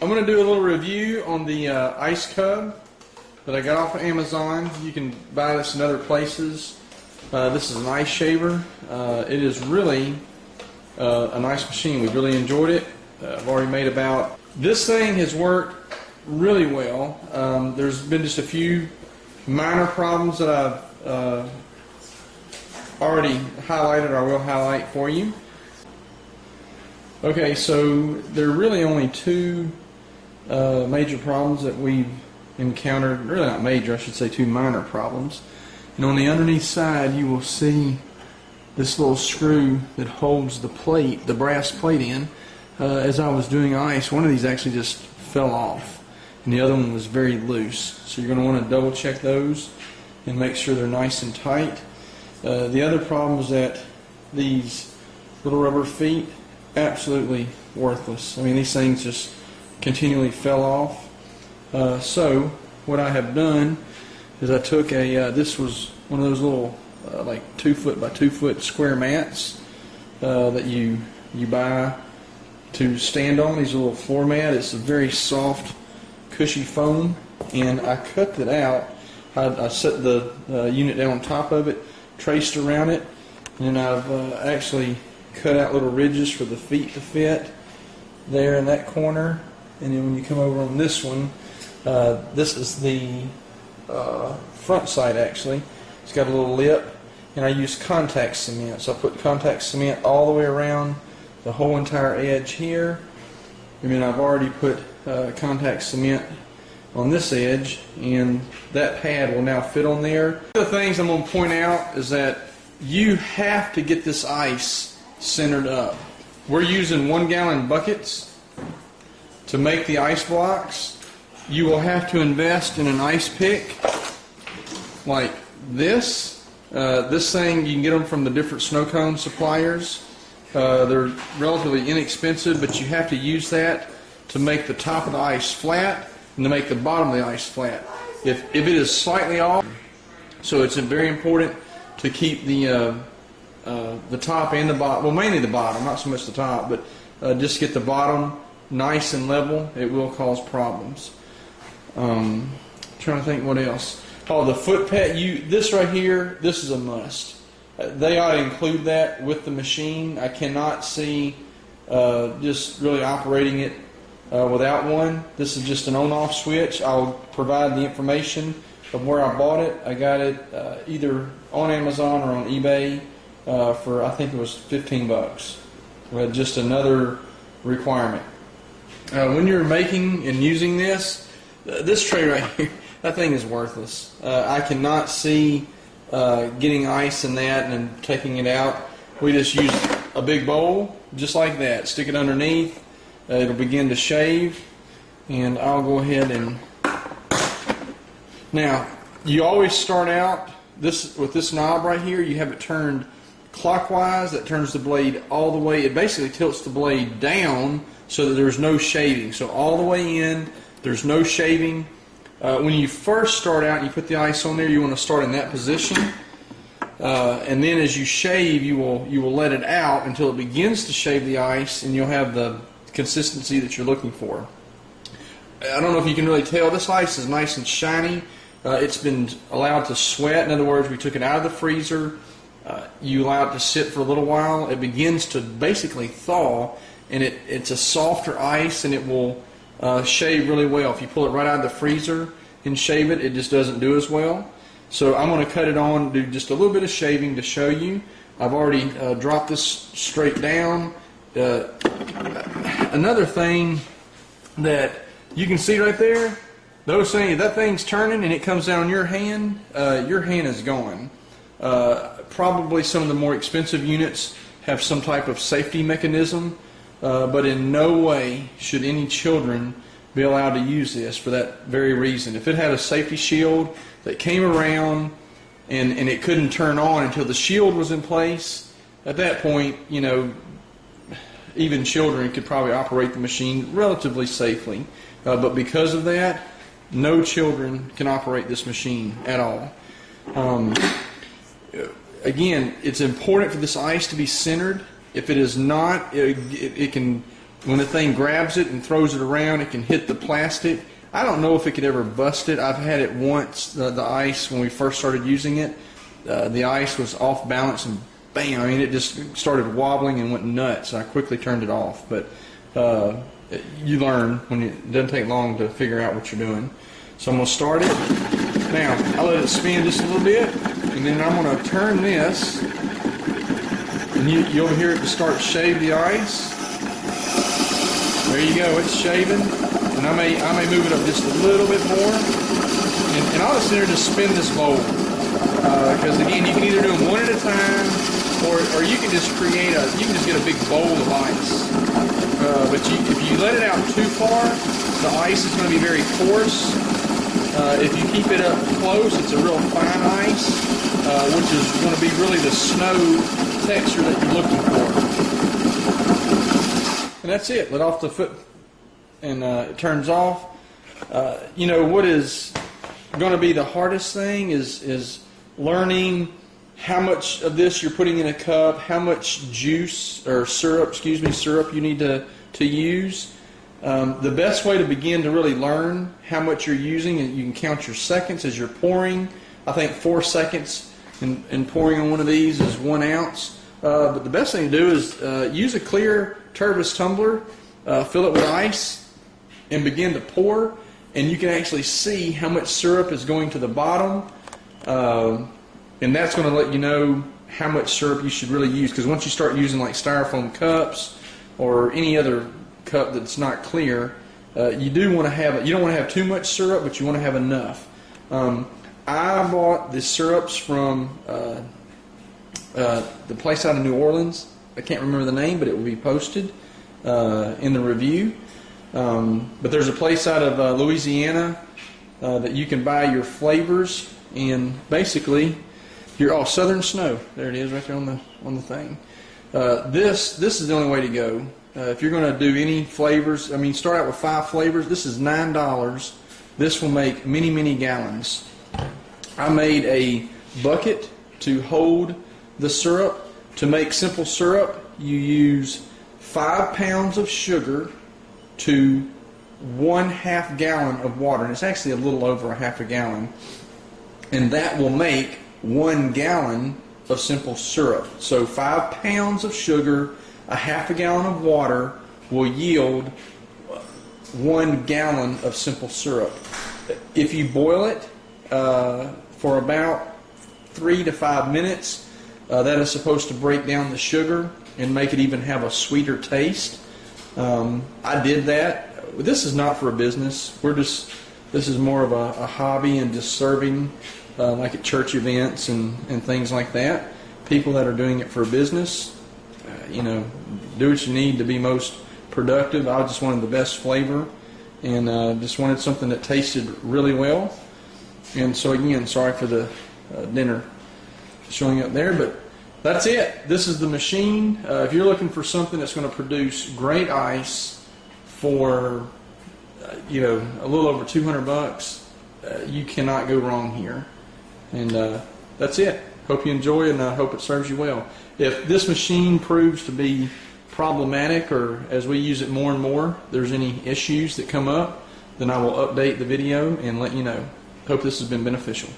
I'm going to do a little review on the ice cub that I got off of Amazon. You can buy this in other places. This is an ice shaver. It is really a nice machine. We really enjoyed it. I've already made about... This thing has worked really well. There's been just a few minor problems that I've already highlighted, or I will highlight for you. Okay, so there are really only two major problems that we've encountered. Really not major, I should say two minor problems. And on the underneath side you will see this little screw that holds the plate, the brass plate in. As I was doing ice, one of these actually just fell off and the other one was very loose. So you're going to want to double check those and make sure they're nice and tight. The other problem is that these little rubber feet, absolutely worthless. I mean, these things just continually fell off. So what I have done is I took a this was one of those little like 2 foot by 2 foot square mats that you buy to stand on. These little floor mat. It's a very soft, cushy foam, and I cut it out. I set the unit down on top of it, traced around it, and I've actually cut out little ridges for the feet to fit there in that corner. And then when you come over on this one, this is the front side actually. It's got a little lip, and I use contact cement. So I put contact cement all the way around the whole entire edge here. And then I've already put contact cement on this edge, and that pad will now fit on there. One of the things I'm going to point out is that you have to get this ice centered up. We're using 1 gallon buckets to make the ice blocks. You will have to invest in an ice pick like this. This thing, you can get them from the different snow cone suppliers. They're relatively inexpensive, but you have to use that to make the top of the ice flat and to make the bottom of the ice flat. If it is slightly off, so it's very important to keep the top and the bottom, well, mainly the bottom, not so much the top, but just get the bottom nice and level. It will cause problems. Trying to think what else. Oh, the foot pad. This right here, this is a must. They ought to include that with the machine. I cannot see just really operating it without one. This is just an on-off switch. I'll provide the information of where I bought it. I got it either on Amazon or on eBay for, I think it was 15 bucks. Just another requirement. When you're making and using this tray right here, that thing is worthless. I cannot see getting ice in that and then taking it out. We just use a big bowl, just like that. Stick it underneath. It'll begin to shave, and I'll go ahead and... Now, you always start out with this knob right here. You have it turned clockwise. That turns the blade all the way. It basically tilts the blade down so that there's no shaving. So all the way in, there's no shaving. When you first start out and you put the ice on there, you want to start in that position. And then as you shave, you will let it out until it begins to shave the ice, and you'll have the consistency that you're looking for. I don't know if you can really tell, this ice is nice and shiny. It's been allowed to sweat. In other words, we took it out of the freezer. You allow it to sit for a little while. It begins to basically thaw, and it's a softer ice, and it will shave really well. If you pull it right out of the freezer and shave it, it just doesn't do as well. So I'm going to cut it on, do just a little bit of shaving to show you. I've already dropped this straight down. Another thing that you can see right there, those things, that thing's turning and it comes down on your hand is gone. Probably some of the more expensive units have some type of safety mechanism, but in no way should any children be allowed to use this for that very reason. If it had a safety shield that came around and it couldn't turn on until the shield was in place, at that point, you know, even children could probably operate the machine relatively safely. But because of that, no children can operate this machine at all. Again, it's important for this ice to be centered. If it is not, it can when the thing grabs it and throws it around, it can hit the plastic. I don't know if it could ever bust it. I've had it once, the ice, when we first started using it. The ice was off balance and bam, I mean, it just started wobbling and went nuts. I quickly turned it off. But you learn when it doesn't take long to figure out what you're doing. So I'm going to start it. Now, I'll let it spin just a little bit, and then I'm going to turn this, and you'll hear it start to shave the ice. There you go, it's shaving, and I may move it up just a little bit more, and I'll just just spin this bowl, because again, you can either do them one at a time, or you can just get a big bowl of ice. But if you let it out too far, the ice is going to be very coarse. If you keep it up close, it's a real fine ice, which is going to be really the snow texture that you're looking for. And that's it. Let off the foot, and it turns off. You know, what is going to be the hardest thing is learning how much of this you're putting in a cup, how much juice or syrup you need to use. The best way to begin to really learn how much you're using, and you can count your seconds as you're pouring. I think 4 seconds in pouring on one of these is 1 ounce. But the best thing to do is use a clear Tervis tumbler, fill it with ice, and begin to pour. And you can actually see how much syrup is going to the bottom. And that's going to let you know how much syrup you should really use. Because once you start using like styrofoam cups or any other cup that's not clear, you don't want to have too much syrup, but you want to have enough. I bought the syrups from the place out of New Orleans. I can't remember the name, but it will be posted in the review. But there's a place out of Louisiana that you can buy your flavors, and basically Southern Snow. There it is, right there on the thing. This is the only way to go. If you're going to do any flavors, I mean, start out with 5 flavors. This is $9. This will make many gallons. I made a bucket to hold the syrup. To make simple syrup, you use 5 pounds of sugar to 1/2 gallon of water, and it's actually a little over 1/2 gallon, and that will make 1 gallon of simple syrup. So 5 pounds of sugar, 1/2 gallon of water will yield 1 gallon of simple syrup. If you boil it for about 3 to 5 minutes, that is supposed to break down the sugar and make it even have a sweeter taste. I did that. This is not for a business. This is more of a hobby and just serving, like at church events and things like that. People that are doing it for a business, do what you need to be most productive. I just wanted the best flavor, and just wanted something that tasted really well. And so again, sorry for the dinner showing up there, but that's it. This is the machine. If you're looking for something that's going to produce great ice for a little over $200, you cannot go wrong here. And that's it. Hope you enjoy it, and I hope it serves you well. If this machine proves to be problematic, or as we use it more and more, there's any issues that come up, then I will update the video and let you know. Hope this has been beneficial.